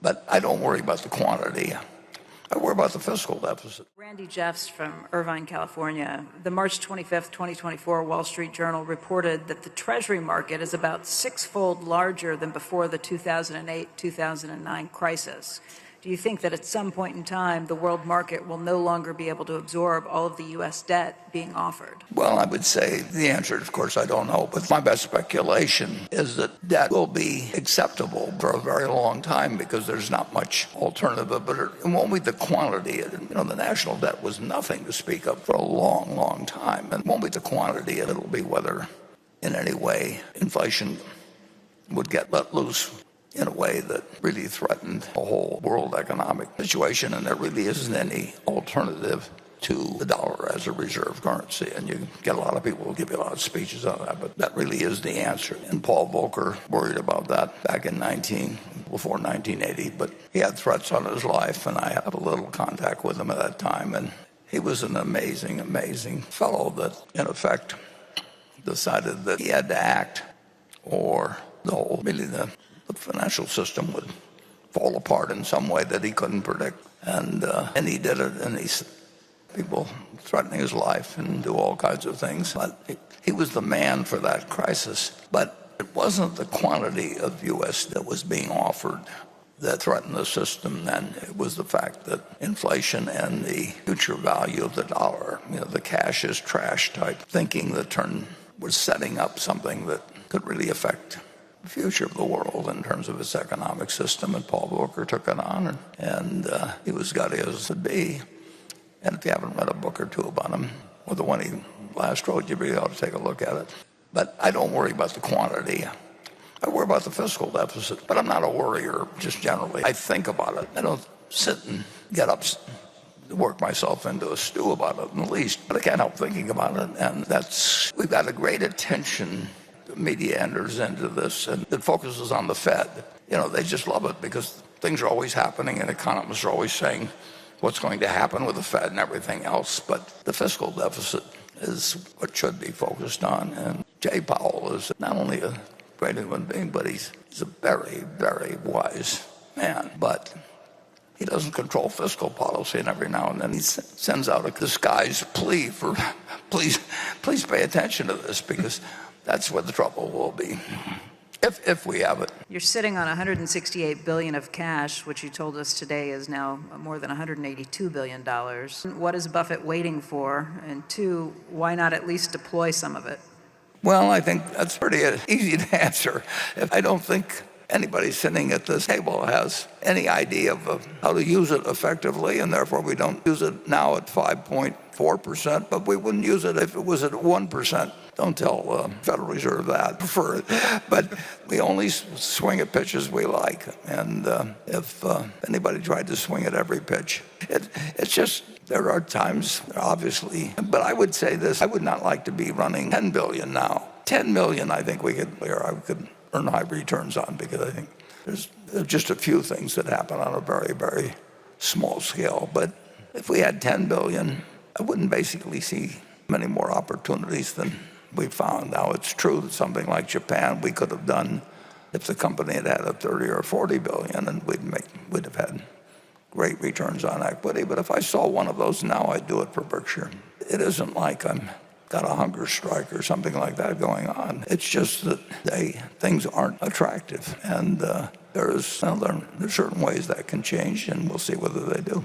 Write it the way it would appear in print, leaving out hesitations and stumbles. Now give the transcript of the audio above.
But I don't worry about the quantity. I worry about the fiscal deficit. Randy Jeffs from Irvine, California. The March 25th, 2024 Wall Street Journal reported that the Treasury market is about six-fold larger than before the 2008-2009 crisis. Do you think that at some point in time, the world market will no longer be able to absorb all of the U.S. debt being offered? Well, I would say the answer, of course, I don't know. But my best speculation is that debt will be acceptable for a very long time because there's not much alternative. But it won't be the quantity. The national debt was nothing to speak of for a long, long time. And it won't be the quantity. It'll be whether in any way inflation would get let loose in a way that really threatened the whole world economic situation, and there really isn't any alternative to the dollar as a reserve currency. And you get a lot of people who give you a lot of speeches on that, but that really is the answer. And Paul Volcker worried about that back in before 1980, but he had threats on his life, and I had a little contact with him at that time, and he was an amazing, amazing fellow that, in effect, decided that he had to act or the financial system would fall apart in some way that he couldn't predict. And he did it, and people threatening his life and do all kinds of things. But he was the man for that crisis. But it wasn't the quantity of U.S. that was being offered that threatened the system then. It was the fact that inflation and the future value of the dollar, the cash is trash type thinking that was setting up something that could really affect the future of the world in terms of its economic system. And Paul Volcker took it on, and he was gutty as could be. And if you haven't read a book or two about him, or the one he last wrote, you really ought to take a look at it. But I don't worry about the quantity. I worry about the fiscal deficit, but I'm not a worrier just generally. I think about it. I don't sit and get up, work myself into a stew about it in the least, but I can't help thinking about it. And we've got a great attention. The media enters into this, and it focuses on the Fed. They just love it because things are always happening, and economists are always saying what's going to happen with the Fed and everything else. But the fiscal deficit is what should be focused on. And Jay Powell is not only a great human being, but he's a very, very wise man. But he doesn't control fiscal policy, and every now and then he sends out a disguised plea for, please pay attention to this, because that's where the trouble will be, if we have it. You're sitting on $168 billion of cash, which you told us today is now more than $182 billion. What is Buffett waiting for? And two, why not at least deploy some of it? Well, I think that's pretty easy to answer. I don't think anybody sitting at this table has any idea of how to use it effectively, and therefore we don't use it now at 5.4%, but we wouldn't use it if it was at 1%. Don't tell the Federal Reserve that. Prefer it. But we only swing at pitches we like. And if anybody tried to swing at every pitch, it's just, there are times, obviously. But I would say this, I would not like to be running $10 billion now. $10 million I think I could earn high returns on, because I think there's just a few things that happen on a very, very small scale. But if we had $10 billion, I wouldn't basically see many more opportunities than we found. Now, it's true that something like Japan we could have done if the company had a 30 or 40 billion, and we'd have had great returns on equity. But if I saw one of those now, I'd do it for Berkshire. It isn't like I'm got a hunger strike or something like that going on. It's just that things aren't attractive, and there's certain ways that can change, and we'll see whether they do.